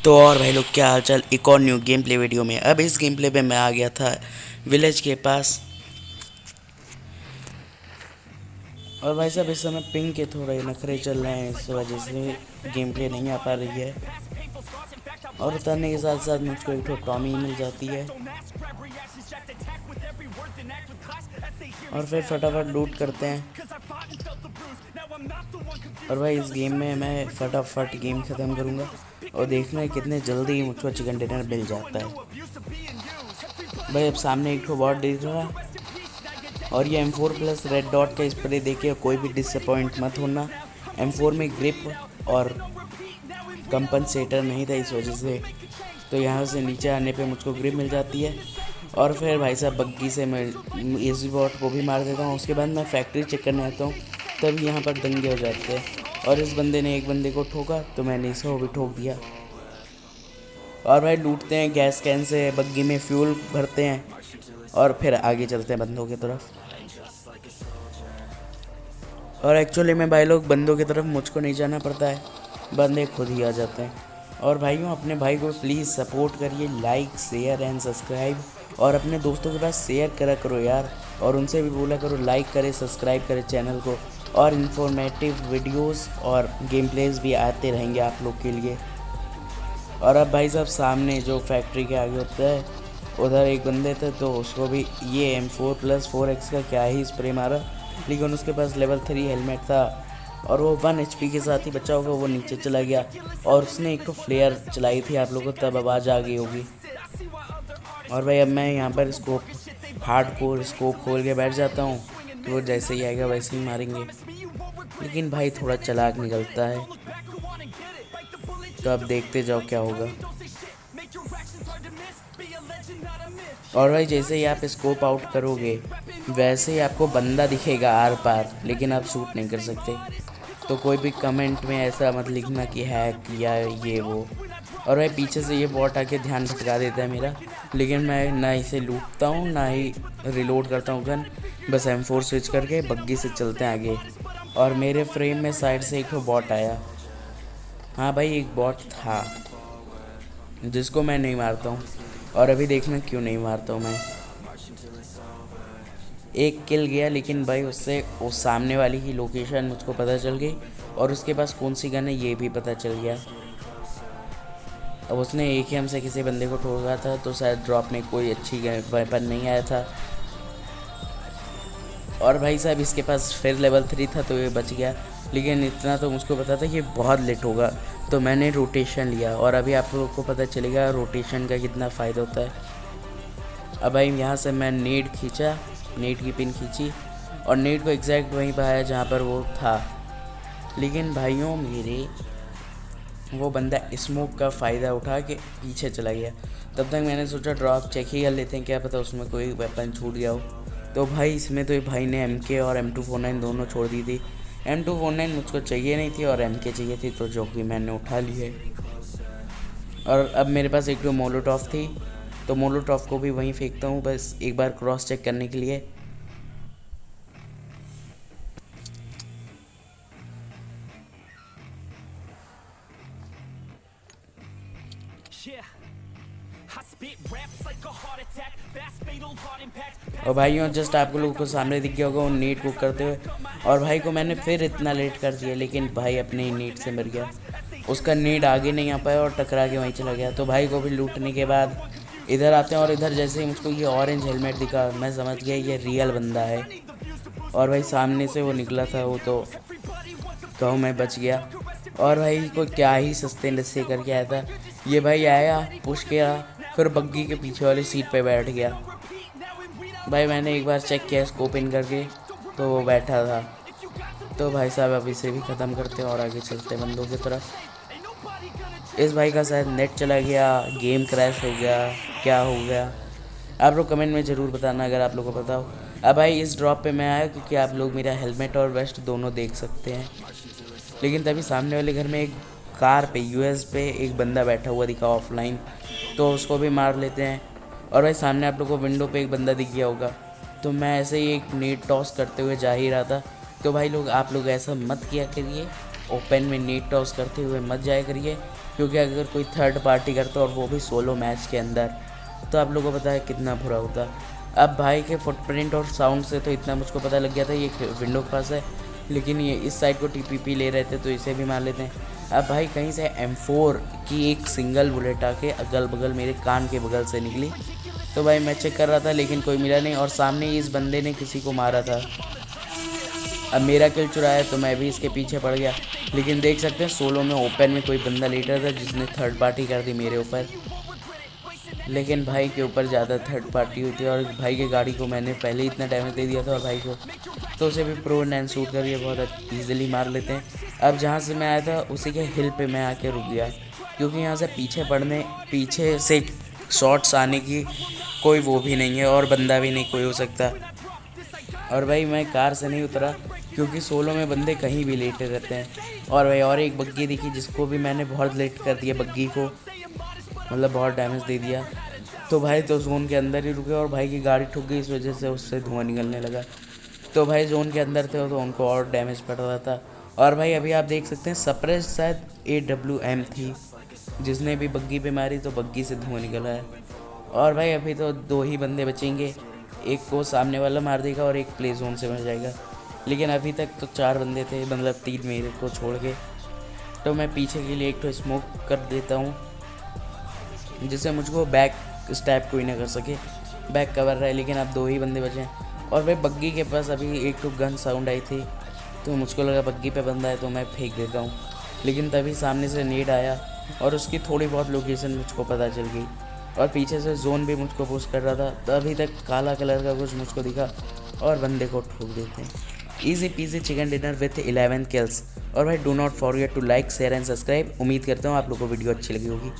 तो और भाई लोग क्या हाल चाल। एक और न्यू गेम प्ले वीडियो में। अब इस गेम प्ले पे मैं आ गया था विलेज के पास। और भाई साहब इस समय पिंग के थोड़े नखरे चल रहे हैं, इस वजह से गेम प्ले नहीं आ पा रही है। और उतरने के साथ साथ मुझको एक तो टॉमी मिल जाती है और फिर फटाफट लूट करते हैं। और भाई इस गेम में मैं फटाफट गेम ख़त्म करूँगा और देखना है कितने जल्दी ही मुझको चिकन डिनर मिल जाता है। भाई अब सामने एक तो बॉट दिख रहा है और ये M4 प्लस रेड डॉट का स्प्रे देके कोई भी डिसअपॉइंट मत होना। M4 में ग्रिप और कंपनसेटर नहीं था, इस वजह से तो यहाँ से नीचे आने पे मुझको ग्रिप मिल जाती है। और फिर भाई साहब बग्गी से मैं इस बॉट को भी मार देता हूँ। उसके बाद मैं फैक्ट्री चेक करने आता हूँ, तब यहाँ पर दंगे हो जाते हैं। और इस बंदे ने एक बंदे को ठोका तो मैंने इसको भी ठोक दिया। और भाई लूटते हैं, गैस कैन से बग्गी में फ्यूल भरते हैं और फिर आगे चलते हैं बंदों की तरफ। और एक्चुअली में भाई लोग बंदों की तरफ मुझको नहीं जाना पड़ता है, बंदे खुद ही आ जाते हैं। और भाइयों अपने भाई को प्लीज़ सपोर्ट करिए, लाइक शेयर एंड सब्सक्राइब, और अपने दोस्तों के पास शेयर करा करो यार, और उनसे भी बोला करो लाइक करे सब्सक्राइब करे चैनल को। और इन्फॉर्मेटिव वीडियोस और गेम प्लेज भी आते रहेंगे आप लोग के लिए। और अब भाई साहब सामने जो फैक्ट्री के आगे होता है उधर एक बंदे थे, तो उसको भी ये M4 प्लस 4X का क्या ही स्प्रे मारा, लेकिन उसके पास लेवल 3 हेलमेट था और वो 1 HP के साथ ही बचा होगा, वो नीचे चला गया। और उसने एक तो फ्लेयर चलाई थी आप लोगों को, तब आवाज़ आ गई होगी। और भाई अब मैं यहाँ पर हार्डकोर स्कोप खोल के बैठ जाता हूँ, तो वो जैसे ही आएगा वैसे ही मारेंगे। लेकिन भाई थोड़ा चालाक निकलता है, तो अब देखते जाओ क्या होगा। और भाई जैसे ही आप स्कोप आउट करोगे वैसे ही आपको बंदा दिखेगा आर पार, लेकिन आप शूट नहीं कर सकते। तो कोई भी कमेंट में ऐसा मत लिखना कि हैक या ये वो। और भाई पीछे से ये बॉट आके ध्यान भटका देता है मेरा, लेकिन मैं ना इसे लूटता हूँ ना ही रिलोड करता हूँ गन, बस M4 स्विच करके बग्गी से चलते हैं आगे। और मेरे फ्रेम में साइड से एक बॉट आया। हाँ भाई एक बॉट था जिसको मैं नहीं मारता हूँ, और अभी देखना क्यों नहीं मारता हूँ मैं। एक किल गया, लेकिन भाई उससे उस सामने वाली की लोकेशन मुझको पता चल गई और उसके पास कौन सी गन है ये भी पता चल गया। अब उसने AKM से किसी बंदे को ठोका था, तो शायद ड्रॉप में कोई अच्छी वेपन नहीं आया था। और भाई साहब इसके पास फिर लेवल 3 था तो ये बच गया, लेकिन इतना तो मुझको पता था कि बहुत लेट होगा, तो मैंने रोटेशन लिया। और अभी आप लोगों को पता चलेगा रोटेशन का कितना फ़ायदा होता है। अब भाई यहाँ से मैं नेट खींचा, नेट की पिन खींची और नेट को एग्जैक्ट वहीं पर आया जहाँ पर वो था। लेकिन भाइयों मेरे वो बंदा स्मोक का फ़ायदा उठा के पीछे चला गया। तब तक मैंने सोचा ड्रॉप चेक ही कर लेते हैं, क्या पता उसमें कोई वेपन छूट गया हो। तो भाई इसमें तो भाई ने MK और M249 दोनों छोड़ दी थी। M249 मुझको चाहिए नहीं थी और MK चाहिए थी, तो जो कि मैंने उठा ली है। और अब मेरे पास एक मोलोटॉफ थी, तो मोलोटॉफ को भी वहीं फेंकता हूँ बस एक बार क्रॉस चेक करने के लिए। और भाइयों जस्ट आप लोगों को सामने दिख गया होगा वो नीट कुक करते हुए, और भाई को मैंने फिर इतना लेट कर दिया, लेकिन भाई अपने ही नीट से मर गया। उसका नीड आगे नहीं आ पाया और टकरा के वहीं चला गया। तो भाई को भी लूटने के बाद इधर आते हैं, और इधर जैसे ही मुझको ये ऑरेंज हेलमेट दिखा मैं समझ गया ये रियल बंदा है। और भाई सामने से वो निकला था, वो तो कहूँ मैं बच गया। और भाई को क्या ही सस्ते लस्से करके आया था ये। भाई आया पुश किया, फिर बग्गी के पीछे वाली सीट पे बैठ गया। भाई मैंने एक बार चेक किया स्कोप इन करके, तो वो बैठा था। तो भाई साहब अब इसे भी ख़त्म करते हैं और आगे चलते हैं बंदों की तरफ। इस भाई का शायद नेट चला गया, गेम क्रैश हो गया, क्या हो गया आप लोग कमेंट में ज़रूर बताना अगर आप लोगों को पता हो। अब भाई इस ड्रॉप पे मैं आया क्योंकि आप लोग मेरा हेलमेट और वेस्ट दोनों देख सकते हैं। लेकिन तभी सामने वाले घर में एक कार पे US पे एक बंदा बैठा हुआ दिखा ऑफलाइन, तो उसको भी मार लेते हैं। और भाई सामने आप लोगों को विंडो पे एक बंदा दिख गया होगा, तो मैं ऐसे ही एक नेट टॉस करते हुए जा ही रहा था। तो भाई लोग आप लोग ऐसा मत किया करिए, ओपन में नेट टॉस करते हुए मत जाया करिए, क्योंकि अगर कोई थर्ड पार्टी करता और वो भी सोलो मैच के अंदर, तो आप लोगों को पता है कितना बुरा होता। अब भाई के फुटप्रिंट और साउंड से तो इतना मुझको पता लग गया था ये विंडो के पास है, लेकिन ये इस साइड को टीपीपी ले रहे थे तो इसे भी मार लेते हैं। अब भाई कहीं से M4 की एक सिंगल बुलेट आके अगल बगल मेरे कान के बगल से निकली, तो भाई मैं चेक कर रहा था लेकिन कोई मिला नहीं, और सामने ही इस बंदे ने किसी को मारा था। अब मेरा किल चुराया तो मैं भी इसके पीछे पड़ गया, लेकिन देख सकते हैं सोलो में ओपन में कोई बंदा लेटा था जिसने थर्ड पार्टी कर दी मेरे ऊपर। लेकिन भाई के ऊपर ज़्यादा थर्ड पार्टी हुई थी और भाई की गाड़ी को मैंने पहले ही इतना डैमेज दे दिया था, और भाई को तो उसे भी प्रो 9 शूट करके बहुत ईजिली मार लेते हैं। अब जहाँ से मैं आया था उसी के हिल पे मैं आके रुक गया, क्योंकि यहाँ से पीछे से शॉट्स आने की कोई वो भी नहीं है और बंदा भी नहीं कोई हो सकता। और भाई मैं कार से नहीं उतरा क्योंकि सोलो में बंदे कहीं भी लेटे रहते हैं। और भाई और एक बग्गी दिखी जिसको भी मैंने बहुत लेट कर दिया, बग्गी को मतलब बहुत डैमेज दे दिया, तो भाई तो जोन के अंदर ही रुके और भाई की गाड़ी ठुक गई, इस वजह से उससे धुआं निकलने लगा। तो भाई जोन के अंदर थे तो उनको और डैमेज पड़ रहा था। और भाई अभी आप देख सकते हैं सप्रेस शायद AWM थी जिसने भी बग्गी पे मारी तो बग्गी से धुआं निकला है। और भाई अभी तो 2 ही बंदे बचेंगे, एक को सामने वाला मार देगा और एक प्ले जोन से मर जाएगा, लेकिन अभी तक तो 4 बंदे थे, मतलब 3 मेरे को छोड़ के। तो मैं पीछे के लिए एक तो स्मोक कर देता हूँ जिससे मुझको बैक स्टैप कोई ना कर सके, बैक कवर रहा है, लेकिन अब 2 ही बंदे बचे हैं। और भाई बग्गी के पास अभी एक तो गन साउंड आई थी तो मुझको लगा बग्गी पे बंदा है तो मैं फेंक देता हूँ, लेकिन तभी सामने से नेड आया और उसकी थोड़ी बहुत लोकेशन मुझको पता चल गई और पीछे से जोन भी मुझको पुश कर रहा था। तो अभी तक काला कलर का कुछ मुझको दिखा और बंदे को ठोक देते हैं। Easy peasy chicken dinner with 11 kills. और भाई do not forget to like share and subscribe. उम्मीद करता हूँ आप लोगों को वीडियो अच्छी लगी होगी।